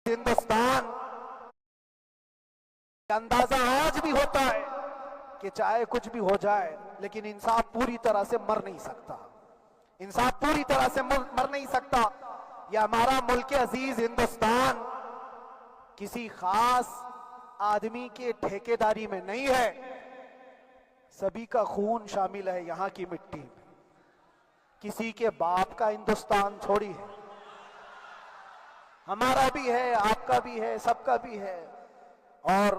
ہندوستان اندازہ آج بھی ہوتا ہے کہ چاہے کچھ بھی ہو جائے لیکن انصاف پوری طرح سے مر نہیں سکتا، انصاف پوری طرح سے مر نہیں سکتا۔ یہ ہمارا ملک عزیز ہندوستان کسی خاص آدمی کے ٹھیکیداری میں نہیں ہے، سبھی کا خون شامل ہے یہاں کی مٹی میں، کسی کے باپ کا ہندوستان تھوڑی ہے، ہمارا بھی ہے، آپ کا بھی ہے، سب کا بھی ہے۔ اور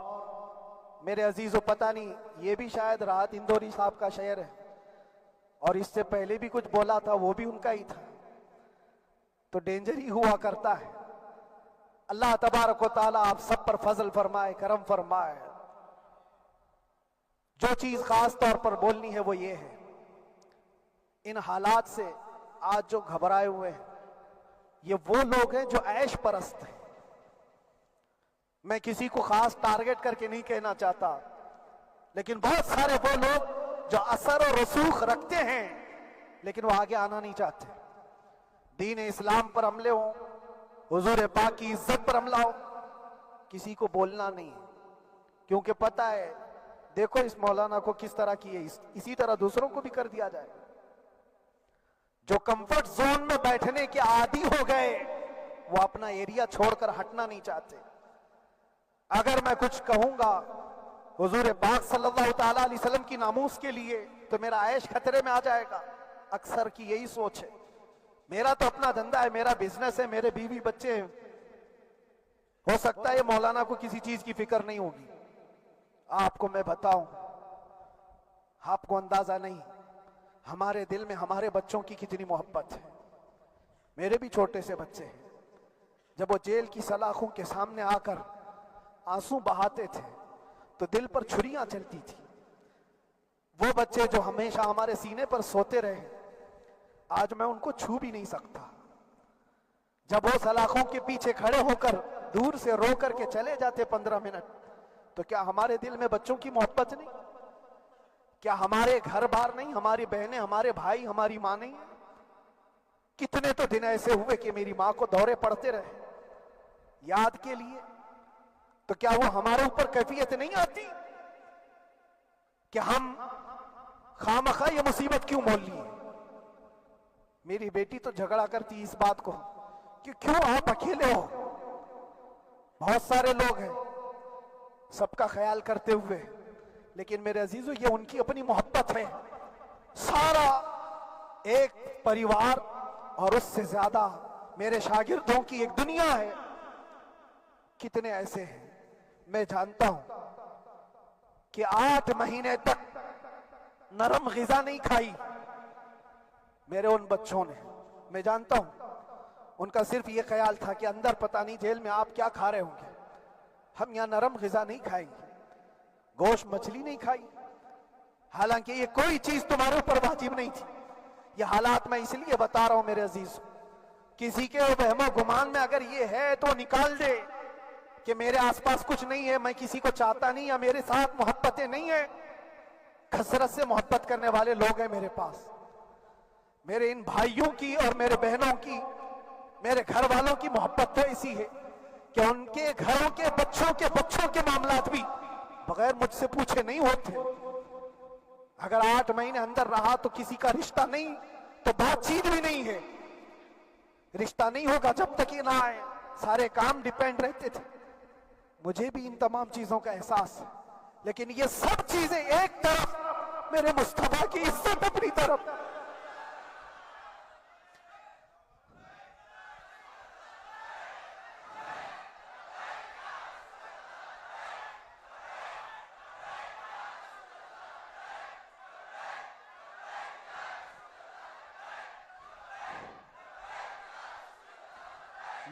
میرے عزیزو پتہ نہیں، یہ بھی شاید راحت اندوری صاحب کا شعر ہے، اور اس سے پہلے بھی کچھ بولا تھا وہ بھی ان کا ہی تھا، تو ڈینجر ہی ہوا کرتا ہے۔ اللہ تبارک و تعالیٰ آپ سب پر فضل فرمائے، کرم فرمائے۔ جو چیز خاص طور پر بولنی ہے وہ یہ ہے، ان حالات سے آج جو گھبرائے ہوئے ہیں یہ وہ لوگ ہیں جو عیش پرست ہیں۔ میں کسی کو خاص ٹارگٹ کر کے نہیں کہنا چاہتا، لیکن بہت سارے وہ لوگ جو اثر و رسوخ رکھتے ہیں لیکن وہ آگے آنا نہیں چاہتے، دین اسلام پر حملے ہوں، حضور پاک کی عزت پر حملہ ہو، کسی کو بولنا نہیں ہے، کیونکہ پتہ ہے دیکھو اس مولانا کو کس طرح کی ہے، اسی طرح دوسروں کو بھی کر دیا جائے۔ جو کمفرٹ زون میں بیٹھنے کے عادی ہو گئے وہ اپنا ایریا چھوڑ کر ہٹنا نہیں چاہتے۔ اگر میں کچھ کہوں گا حضور پاک صلی اللہ تعالیٰ علیہ وسلم کی ناموس کے لیے تو میرا عیش خطرے میں آ جائے گا، اکثر کی یہی سوچ ہے۔ میرا تو اپنا دھندا ہے، میرا بزنس ہے، میرے بیوی بچے ہیں، ہو سکتا ہے یہ مولانا کو کسی چیز کی فکر نہیں ہوگی۔ آپ کو میں بتاؤں، آپ کو اندازہ نہیں ہمارے دل میں ہمارے بچوں کی کتنی محبت ہے۔ میرے بھی چھوٹے سے بچے ہیں، جب وہ جیل کی سلاخوں کے سامنے آ کر آنسو بہاتے تھے تو دل پر چھریاں چلتی تھی۔ وہ بچے جو ہمیشہ ہمارے سینے پر سوتے رہے، آج میں ان کو چھو بھی نہیں سکتا۔ جب وہ سلاخوں کے پیچھے کھڑے ہو کر دور سے رو کر کے چلے جاتے 15 منٹ، تو کیا ہمارے دل میں بچوں کی محبت نہیں؟ کیا ہمارے گھر بار نہیں، ہماری بہنیں، ہمارے بھائی، ہماری ماں نہیں؟ کتنے تو دن ایسے ہوئے کہ میری ماں کو دورے پڑتے رہے یاد کے لیے، تو کیا وہ ہمارے اوپر کیفیت نہیں آتی کہ ہم خامخواہ یہ مصیبت کیوں مول لی ہے؟ میری بیٹی تو جھگڑا کرتی اس بات کو کہ کیوں آپ اکیلے ہو، بہت سارے لوگ ہیں سب کا خیال کرتے ہوئے، لیکن میرے عزیزو یہ ان کی اپنی محبت ہے، سارا ایک پریوار، اور اس سے زیادہ میرے شاگردوں کی ایک دنیا ہے۔ کتنے ایسے ہیں، میں جانتا ہوں کہ 8 مہینے تک نرم غذا نہیں کھائی میرے ان بچوں نے، میں جانتا ہوں ان کا صرف یہ خیال تھا کہ اندر پتہ نہیں جیل میں آپ کیا کھا رہے ہوں گے، ہم یہاں نرم غذا نہیں کھائیں گے، گوشت مچھلی نہیں کھائی، حالانکہ یہ کوئی چیز تمہارے اوپر واجب نہیں تھی۔ یہ حالات میں اس لیے بتا رہا ہوں میرے عزیز، کسی کے وہم و گمان میں اگر یہ ہے تو نکال دے کہ میرے آس پاس کچھ نہیں ہے، میں کسی کو چاہتا نہیں، یا میرے ساتھ محبتیں نہیں ہیں۔ کثرت سے محبت کرنے والے لوگ ہیں میرے پاس، میرے ان بھائیوں کی اور میرے بہنوں کی، میرے گھر والوں کی محبت تو ایسی ہے کہ ان کے گھروں کے بچوں کے معاملات بھی بغیر مجھ سے پوچھے نہیں ہوتے۔ اگر 8 مہینے اندر رہا تو کسی کا رشتہ نہیں تو بات چیت بھی نہیں ہے، رشتہ نہیں ہوگا جب تک یہ نہ آئے، سارے کام ڈیپینڈ رہتے تھے۔ مجھے بھی ان تمام چیزوں کا احساس ہے، لیکن یہ سب چیزیں ایک طرف، میرے مصطفیٰ کی عزت اپنی طرف۔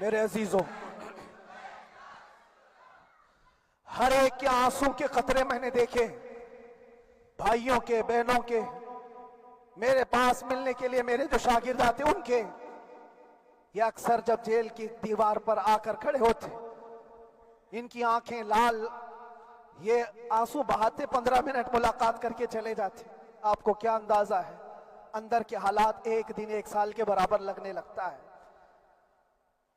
میرے عزیزوں، ہر ایک کے آنسوں کے قطرے میں نے دیکھے، بھائیوں کے، بہنوں کے، میرے پاس ملنے کے لیے میرے جو شاگرد آتے ان کے، یہ اکثر جب جیل کی دیوار پر آ کر کھڑے ہوتے، ان کی آنکھیں لال، یہ آنسو بہاتے 15 منٹ ملاقات کر کے چلے جاتے۔ آپ کو کیا اندازہ ہے اندر کے حالات ایک دن 1 سال کے برابر لگنے لگتا ہے۔